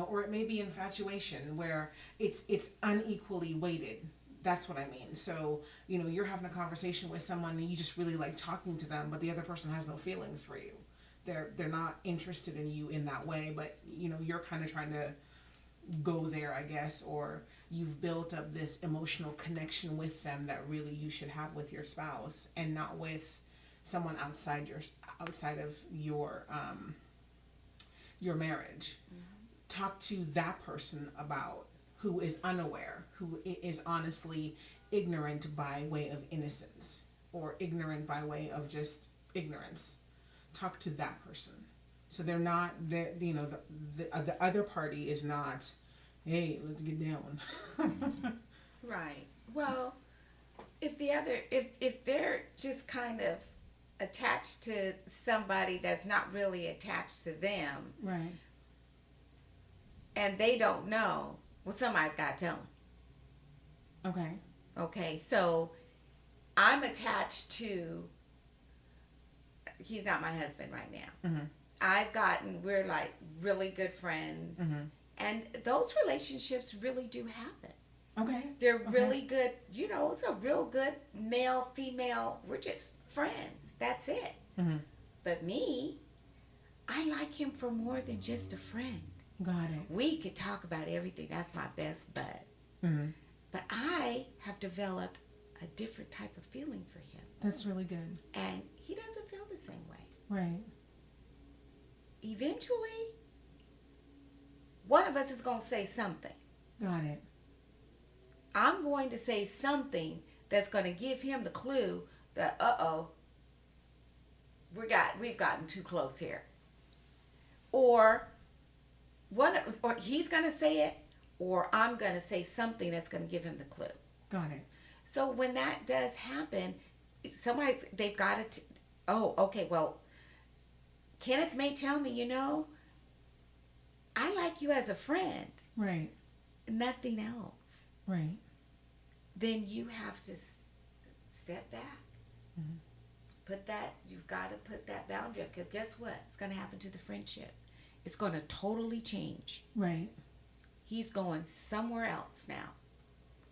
or it may be infatuation where it's unequally weighted. That's what I mean. So, you're having a conversation with someone and you just really like talking to them, but the other person has no feelings for you. They're not interested in you in that way, but you're kind of trying to go there, I guess, or you've built up this emotional connection with them that really you should have with your spouse, and not with someone outside of your marriage. Talk to that person about who is unaware, who is honestly ignorant by way of innocence, or ignorant by way of just ignorance. Talk to that person. So they're not that, the other party is not, hey, let's get down. Right. Well, if they're just kind of attached to somebody that's not really attached to them, Right. and they don't know, well, somebody's got to tell them. Okay. Okay, so I'm attached to, he's not my husband right now. We're like really good friends. And those relationships really do happen. Okay. They're really good, it's a real good male, female, we're just friends. That's it. But me, I like him for more than just a friend. Got it. We could talk about everything. That's my best bud. But I have developed a different type of feeling for him. That's really good. And he doesn't feel the same way. Right. Eventually, one of us is going to say something. Got it. I'm going to say something that's going to give him the clue that, we've gotten too close here. Or he's going to say it, or I'm going to say something that's going to give him the clue. Got it. So when that does happen, they've got to, okay, well, Kenneth may tell me, I like you as a friend. Right. Nothing else. Right. Then you have to step back. You've got to put that boundary up, because guess what? It's going to happen to the friendship. It's going to totally change. Right. He's going somewhere else now,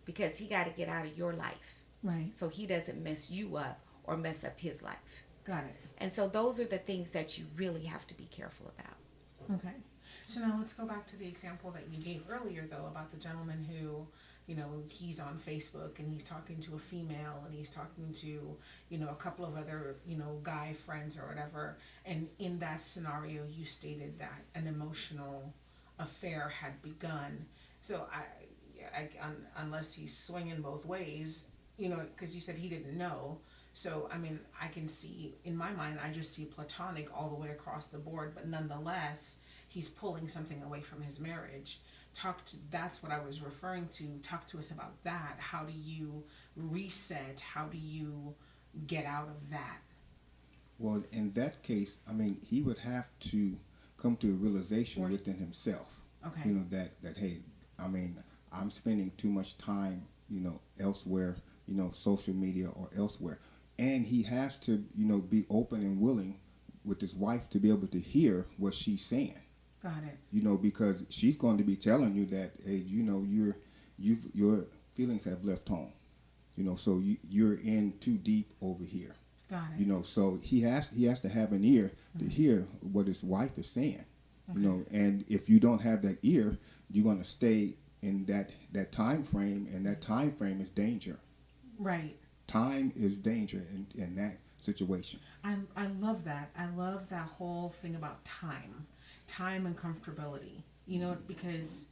because he got to get out of your life. Right. So he doesn't mess you up or mess up his life. Got it. And so those are the things that you really have to be careful about. Okay. So now let's go back to the example that you gave earlier, though, about the gentleman who, he's on Facebook and he's talking to a female and he's talking to, a couple of other, guy friends or whatever. And in that scenario, you stated that an emotional affair had begun. So unless he's swinging both ways, because you said he didn't know. So, I can see, in my mind, I just see platonic all the way across the board, but nonetheless, he's pulling something away from his marriage. That's what I was referring to. Talk to us about that. How do you reset? How do you get out of that? Well, in that case, he would have to come to a realization within himself. Okay. That hey, I'm spending too much time, elsewhere, social media or elsewhere. And he has to, be open and willing with his wife to be able to hear what she's saying. Got it. Because she's going to be telling you that, hey, your feelings have left home. So you're in too deep over here. Got it. So he has to have an ear to hear what his wife is saying. Okay. And if you don't have that ear, you're going to stay in that time frame, and that time frame is danger. Right. Time is danger in that situation. I love that. I love that whole thing about time and comfortability. Because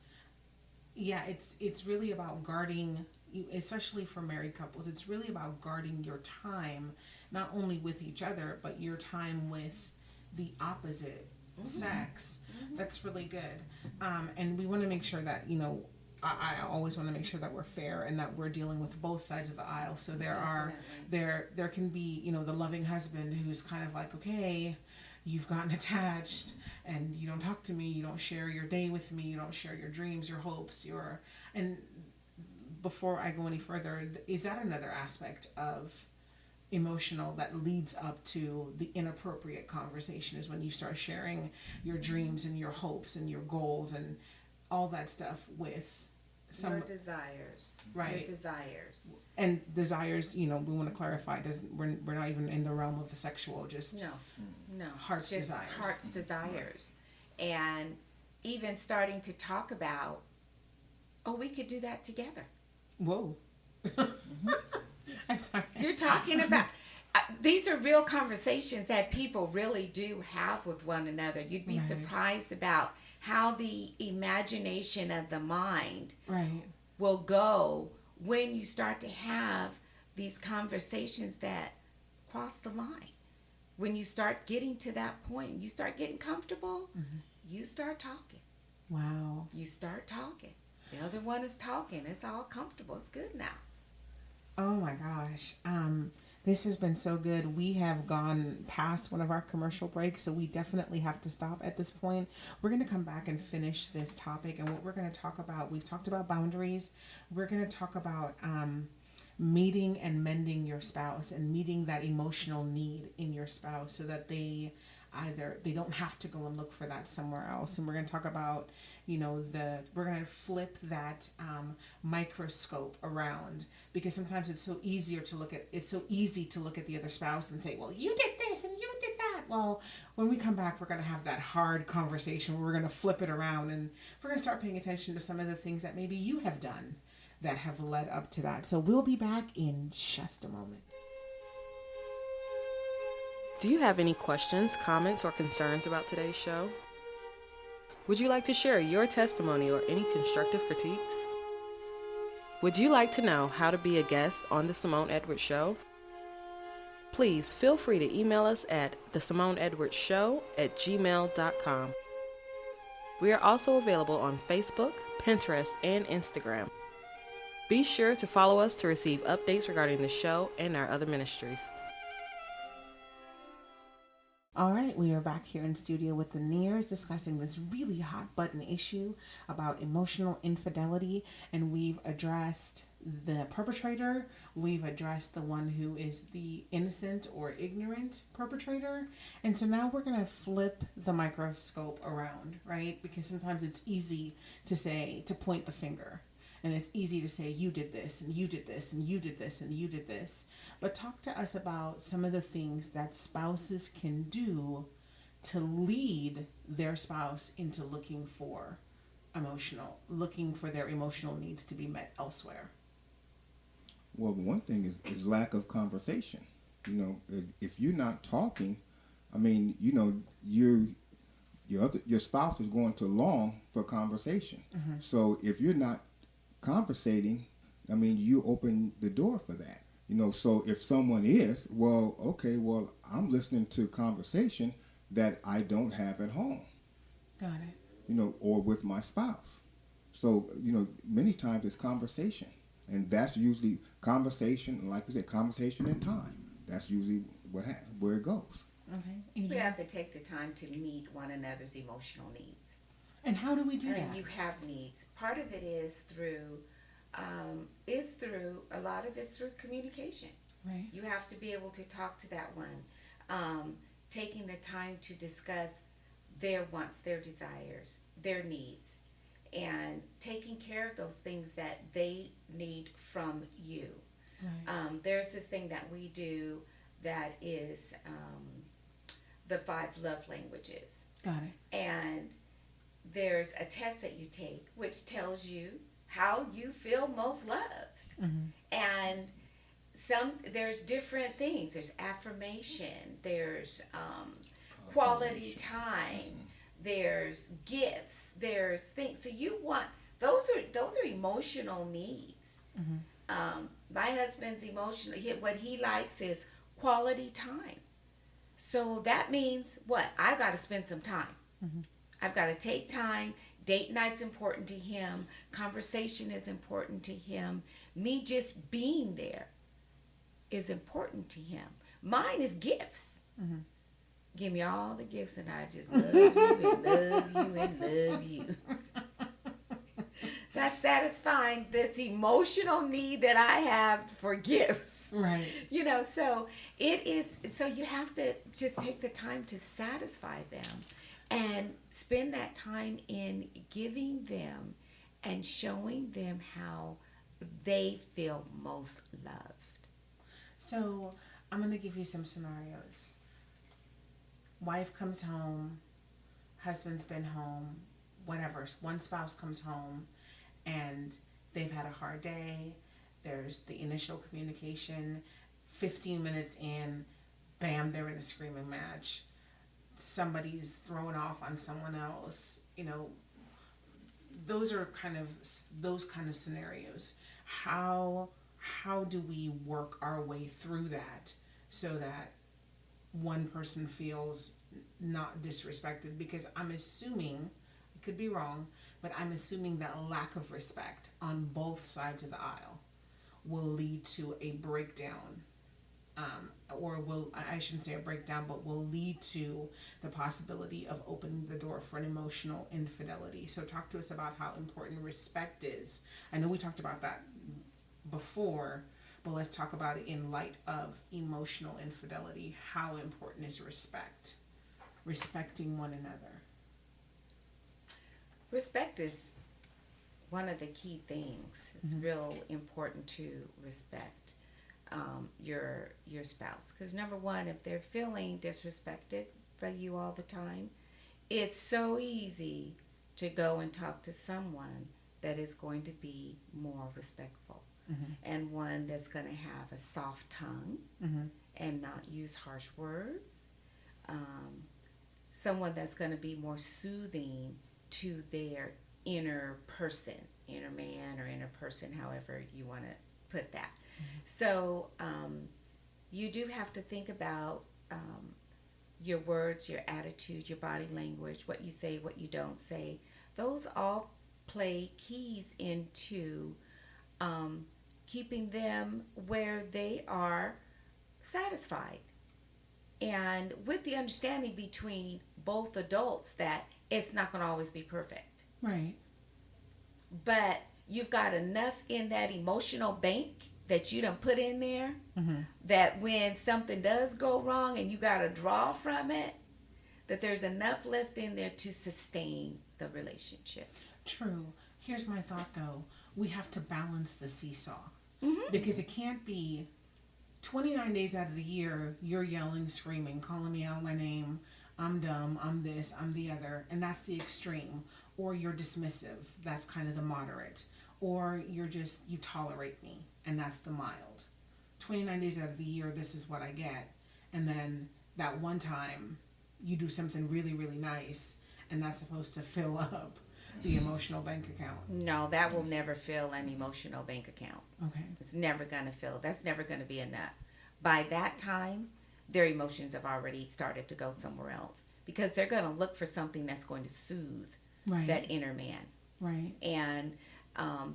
it's really about guarding, especially for married couples. It's really about guarding your time, not only with each other, but your time with the opposite sex. That's really good. And we want to make sure that I always want to make sure that we're fair and that we're dealing with both sides of the aisle. So there can be, the loving husband who's kind of like, okay, you've gotten attached and you don't talk to me, you don't share your day with me, you don't share your dreams, your hopes, and before I go any further, is that another aspect of emotional that leads up to the inappropriate conversation, is when you start sharing your dreams and your hopes and your goals and all that stuff with Your desires. Right. Your desires. And desires, we want to clarify, we're not even in the realm of the sexual, just No. Heart's just desires. Heart's desires. And even starting to talk about Oh, we could do that together. Whoa. I'm sorry. You're talking about these are real conversations that people really do have with one another. You'd be Right. surprised about how the imagination of the mind Right. will go when you start to have these conversations that cross the line. When you start getting to that point, you start getting comfortable, you start talking. Wow. You start talking. The other one is talking. It's all comfortable. It's good now. Oh my gosh. This has been so good. We have gone past one of our commercial breaks, so we definitely have to stop at this point. We're going to come back and finish this topic, and what we're going to talk about, we've talked about boundaries. We're going to talk about meeting and mending your spouse and meeting that emotional need in your spouse so that they don't have to go and look for that somewhere else. And we're going to talk about, we're going to flip that microscope around, because sometimes it's so easy to look at the other spouse and say, well, you did this and you did that. Well, when we come back, we're going to have that hard conversation where we're going to flip it around, and we're going to start paying attention to some of the things that maybe you have done that have led up to that. So we'll be back in just a moment. Do you have any questions, comments, or concerns about today's show? Would you like to share your testimony or any constructive critiques? Would you like to know how to be a guest on The Simone Edwards Show? Please feel free to email us at thesimoneedwardsshow@gmail.com. We are also available on Facebook, Pinterest, and Instagram. Be sure to follow us to receive updates regarding the show and our other ministries. All right, we are back here in studio with the Nears discussing this really hot button issue about emotional infidelity, and we've addressed the perpetrator, we've addressed the one who is the innocent or ignorant perpetrator, and so now we're going to flip the microscope around, right? Because sometimes it's easy to point the finger. And it's easy to say, you did this, and you did this, and you did this, and you did this. But talk to us about some of the things that spouses can do to lead their spouse into looking for their emotional needs to be met elsewhere. Well, one thing is lack of conversation. If you're not talking, your spouse is going to long for conversation. Mm-hmm. So if you're not conversating, you open the door for that. So if someone is, I'm listening to conversation that I don't have at home. Got it. Or with my spouse. So, many times it's conversation. And that's usually conversation, like we said, conversation and time. That's usually where it goes. Okay. We have to take the time to meet one another's emotional needs. And how do we do that? You have needs. Part of it is through a lot of it's through communication. Right. You have to be able to talk to that one, taking the time to discuss their wants, their desires, their needs, and taking care of those things that they need from you. Right. There's this thing that we do that is the 5 love languages. Got it. And there's a test that you take which tells you how you feel most loved. Mm-hmm. And there's different things. There's affirmation, there's quality time, there's gifts, there's things. So you want those are emotional needs. Mm-hmm. My husband's emotional, what he likes is quality time. So that means what? I've got to spend some time. Mm-hmm. I've got to take time. Date night's important to him. Conversation is important to him. Me just being there is important to him. Mine is gifts. Mm-hmm. Give me all the gifts and I just love you and love you and love you. That's satisfying this emotional need that I have for gifts. Right. So it is, so you have to just take the time to satisfy them. And spend that time in giving them and showing them how they feel most loved. So I'm going to give you some scenarios. Wife comes home, husband's been home, whatever. One spouse comes home, and they've had a hard day. There's the initial communication. 15 minutes in, bam, they're in a screaming match. Somebody's thrown off on someone else. Those are those kind of scenarios. How do we work our way through that so that one person feels not disrespected? Because I'm assuming, I could be wrong, but I'm assuming that lack of respect on both sides of the aisle will lead to a breakdown, I shouldn't say a breakdown, but will lead to the possibility of opening the door for an emotional infidelity. So talk to us about how important respect is. I know we talked about that before, but let's talk about it in light of emotional infidelity. How important is respect? Respecting one another. Respect is one of the key things. It's real important to respect your spouse, because number one, if they're feeling disrespected by you all the time, it's so easy to go and talk to someone that is going to be more respectful, and one that's going to have a soft tongue and not use harsh words, someone that's going to be more soothing to their inner person, inner man or inner person, however you want to put that. So you do have to think about your words, your attitude, your body language, what you say, what you don't say. Those all play keys into keeping them where they are satisfied. And with the understanding between both adults that it's not going to always be perfect. Right. But you've got enough in that emotional bank that you done put in there that when something does go wrong and you got to draw from it, that there's enough left in there to sustain the relationship. True. Here's my thought though. We have to balance the seesaw. Because it can't be 29 days out of the year, you're yelling, screaming, calling me out my name. I'm dumb, I'm this, I'm the other. And that's the extreme. Or you're dismissive. That's kind of the moderate. Or you tolerate me. And that's the mild. 29 days out of the year, this is what I get. And then that one time, you do something really, really nice. And that's supposed to fill up the emotional bank account. No, that will never fill an emotional bank account. Okay. It's never going to fill. That's never going to be enough. By that time, their emotions have already started to go somewhere else, because they're going to look for something that's going to soothe that inner man. Right. And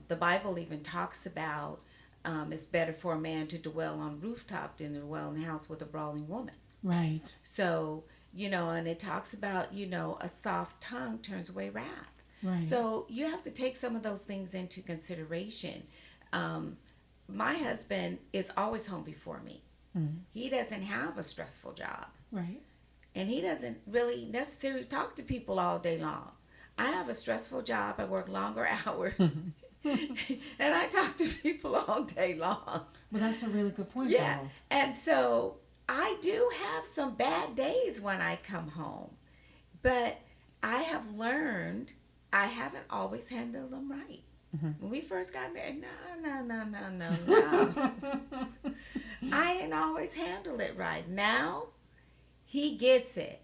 the Bible even talks about it's better for a man to dwell on rooftop than to dwell in the house with a brawling woman. Right. So, and it talks about, a soft tongue turns away wrath. Right. So you have to take some of those things into consideration. My husband is always home before me. He doesn't have a stressful job. Right. And he doesn't really necessarily talk to people all day long. I have a stressful job. I work longer hours. And I talk to people all day long. Well, that's a really good point, Yeah. though. And so I do have some bad days when I come home. But I have learned I haven't always handled them right. When we first got married, no. I didn't always handle it right. Now, he gets it.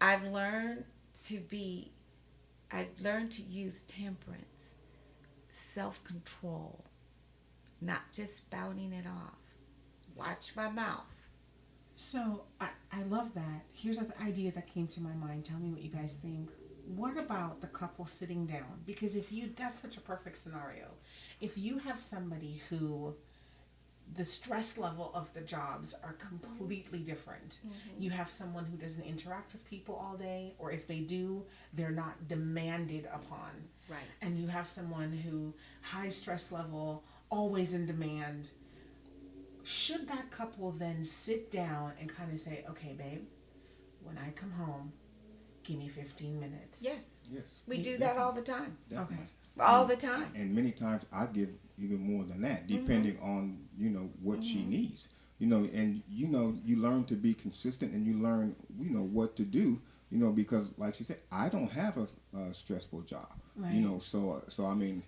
I've learned to use temperance, self-control, not just spouting it off. Watch my mouth. So, I love that. Here's an idea that came to my mind. Tell me what you guys think. What about the couple sitting down? Because that's such a perfect scenario. If you have somebody who the stress level of the jobs are completely different. You have someone who doesn't interact with people all day, or if they do, they're not demanded upon. Right. And you have someone who high stress level, always in demand. Should that couple then sit down and kind of say, okay, babe, when I come home, give me 15 minutes. Yes. Yes. We do that all the time. Definitely. Okay. All the time. And many times I give even more than that, depending on, what she needs. And you learn to be consistent, and you learn, what to do You know, because like she said, I don't have a stressful job. Right. You know, so I mean,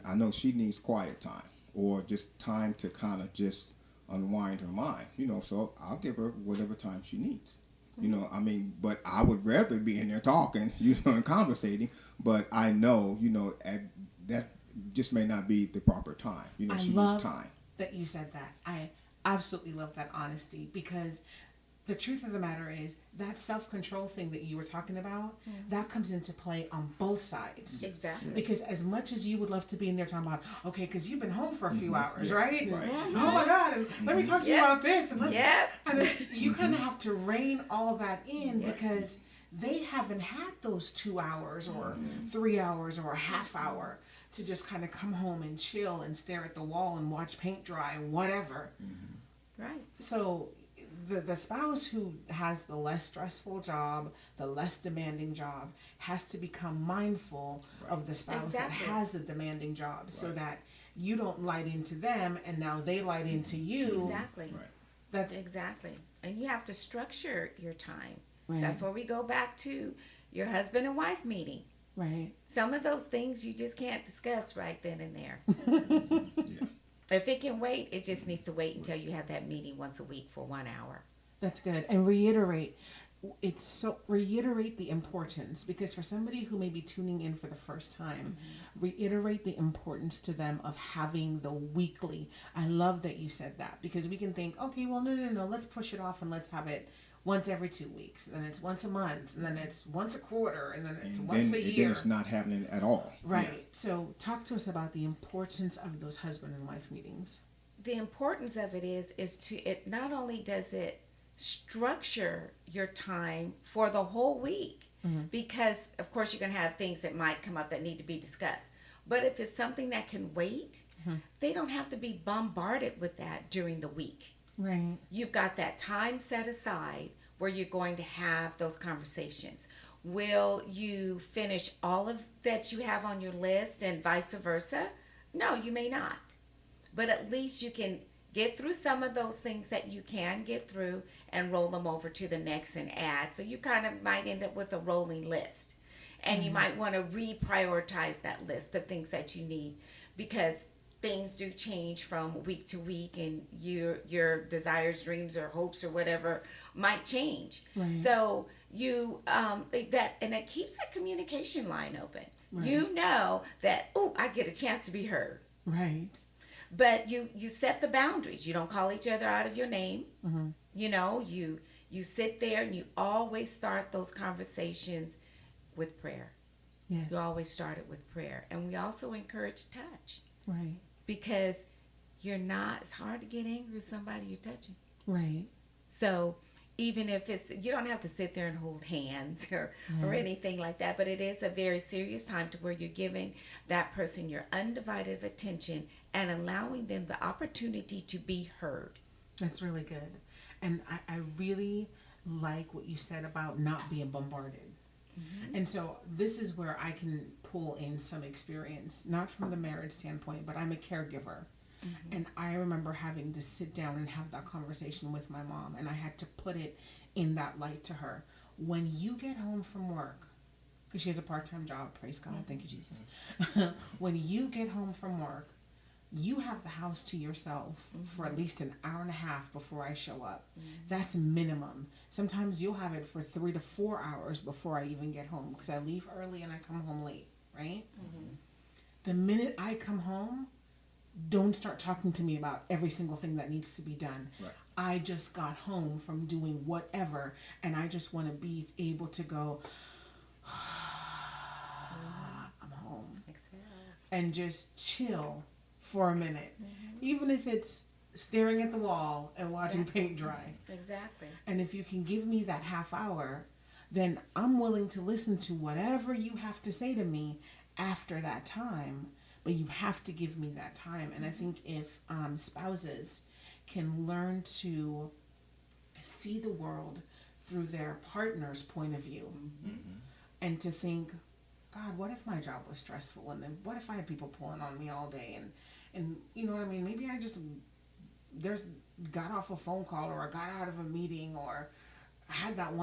I know she needs quiet time or just time to kind of just unwind her mind. You know, so I'll give her whatever time she needs. You know, I mean, but I would rather be in there talking, you know, and conversating. But I know, you know, that just may not be the proper time. You know, I she love needs time. that you said that. I absolutely love that honesty, because the truth of the matter is that self-control thing that you were talking about, that comes into play on both sides. Exactly. Because as much as you would love to be in there talking about, okay, because you've been home for a few hours, right? Right. And, oh my God, and let me talk to you Yep. about this. And let's, Yep. and you kind of have to rein all that in, because they haven't had those 2 hours or 3 hours or a half hour to just kind of come home and chill and stare at the wall and watch paint dry, whatever. Right. So the spouse who has the less stressful job, the less demanding job, has to become mindful of the spouse that Exactly. has the demanding job, so that you don't light into them and now they light into you. Exactly. Right. That's Exactly. And you have to structure your time. Right. That's where we go back to your husband and wife meeting. right. Some of those things you just can't discuss right then and there. Yeah. If it can wait, it just needs to wait until you have that meeting once a week for 1 hour. That's good. And reiterate. Reiterate the importance, because for somebody who may be tuning in for the first time, reiterate the importance to them of having the weekly. I love that you said that, because we can think, okay, well, no, let's push it off and let's have it once every 2 weeks, and then it's once a month, and then it's once a quarter, and then it's And once then, a and year. then it's not happening at all. Right. Yeah. So talk to us about the importance of those husband and wife meetings. The importance of it is to it not only does it structure your time for the whole week, because of course you're going to have things that might come up that need to be discussed, but if it's something that can wait, they don't have to be bombarded with that during the week. Right. You've got that time set aside where you're going to have those conversations. Will you finish all of that you have on your list and vice versa? No, you may not. But at least you can get through some of those things that you can get through and roll them over to the next and add. So you kind of might end up with a rolling list. And you might want to reprioritize that list of things that you need, because things do change from week to week, and your desires, dreams, or hopes or whatever might change. Right. So you and it keeps that communication line open. Right. You know that, oh, I get a chance to be heard. Right. But you set the boundaries. You don't call each other out of your name. You know, you sit there and you always start those conversations with prayer. Yes. You always start it with prayer. And we also encourage touch, Right. because it's hard to get angry with somebody you're touching. Right. So even if you don't have to sit there and hold hands or anything like that, but it is a very serious time to where you're giving that person your undivided attention and allowing them the opportunity to be heard. That's really good. And I really like what you said about not being bombarded. And so this is where I can pull in some experience, not from the marriage standpoint, but I'm a caregiver. And I remember having to sit down and have that conversation with my mom, and I had to put it in that light to her. When you get home from work, because she has a part-time job, praise God, thank you, Jesus. When you get home from work, you have the house to yourself for at least an hour and a half before I show up. That's minimum. Sometimes you'll have it for 3 to 4 hours before I even get home, because I leave early and I come home late, right? The minute I come home, don't start talking to me about every single thing that needs to be done. Right. I just got home from doing whatever, and I just want to be able to go, I'm home, and just chill for a minute, even if it's staring at the wall and watching paint dry. Exactly. And if you can give me that half hour, then I'm willing to listen to whatever you have to say to me after that time. But you have to give me that time. And I think if spouses can learn to see the world through their partner's point of view, and to think, God, what if my job was stressful? And then what if I had people pulling on me all day? And you know what I mean? Maybe I just got off a phone call, or I got out of a meeting, or I had that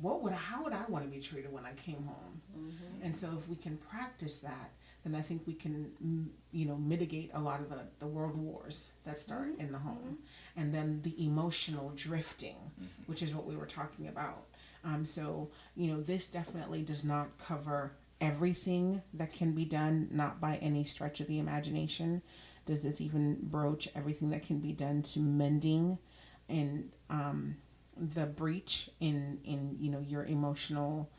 how would I want to be treated when I came home? And so if we can practice that, then I think we can, mitigate a lot of the world wars that start in the home. And then the emotional drifting, which is what we were talking about. So, this definitely does not cover everything that can be done, not by any stretch of the imagination. Does this even broach everything that can be done to mending and the breach in your emotional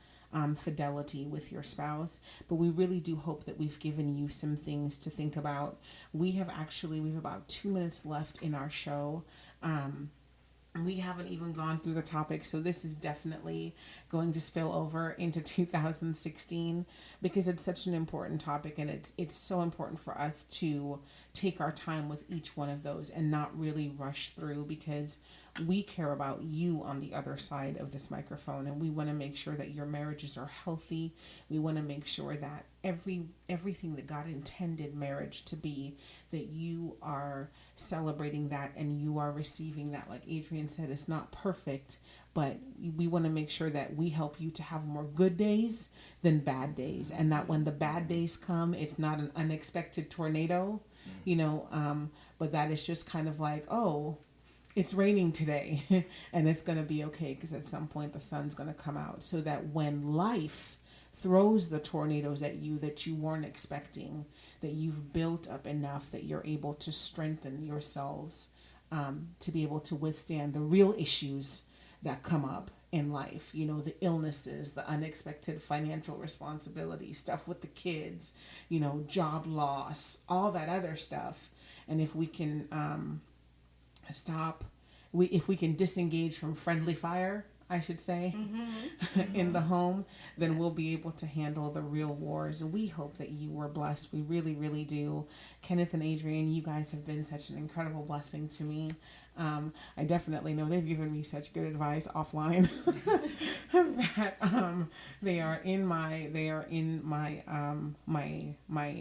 fidelity with your spouse? But we really do hope that we've given you some things to think about. We have about 2 minutes left in our show. We haven't even gone through the topic, so this is definitely going to spill over into 2016 because it's such an important topic, and it's so important for us to take our time with each one of those and not really rush through, because we care about you on the other side of this microphone, and we want to make sure that your marriages are healthy. We want to make sure that everything that God intended marriage to be, that you are celebrating that and you are receiving that. Like Adrienne said, it's not perfect, but we want to make sure that we help you to have more good days than bad days, and that when the bad days come, it's not an unexpected tornado, but that it's just kind of like, oh, it's raining today and it's going to be okay because at some point the sun's going to come out, so that when life throws the tornadoes at you that you weren't expecting, that you've built up enough that you're able to strengthen yourselves to be able to withstand the real issues that come up in life, the illnesses, the unexpected financial responsibility, stuff with the kids, job loss, all that other stuff. And if we can if we can disengage from friendly fire, I should say, in the home, then we'll be able to handle the real wars. We hope that you were blessed. We really, really do. Kenneth and Adrienne, you guys have been such an incredible blessing to me. I definitely know they've given me such good advice offline that they are in my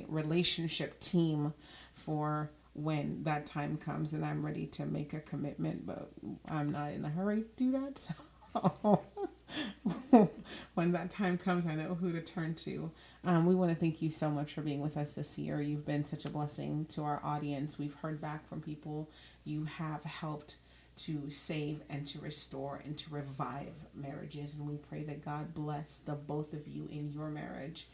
relationship team for when that time comes and I'm ready to make a commitment, but I'm not in a hurry to do that. So when that time comes, I know who to turn to. We want to thank you so much for being with us this year. You've been such a blessing to our audience. We've heard back from people. You have helped to save and to restore and to revive marriages. And we pray that God bless the both of you in your marriage.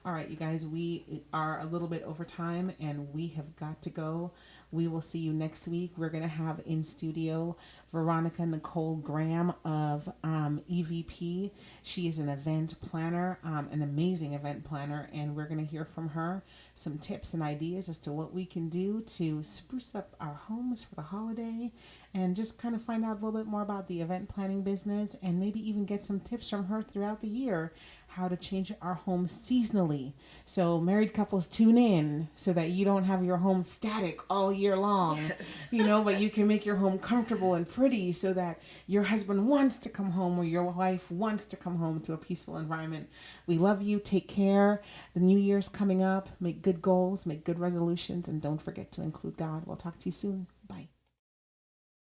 All right, you guys, we are a little bit over time and we have got to go. We will see you next week. We're going to have in studio Veronica Nicole Graham of EVP. She is an event planner, an amazing event planner, and we're going to hear from her some tips and ideas as to what we can do to spruce up our homes for the holiday, and just kind of find out a little bit more about the event planning business, and maybe even get some tips from her throughout the year how to change our home seasonally. So married couples, tune in so that you don't have your home static all year long, but you can make your home comfortable and pretty so that your husband wants to come home or your wife wants to come home to a peaceful environment. We love you. Take care. The new year's coming up. Make good goals, make good resolutions, and don't forget to include God. We'll talk to you soon.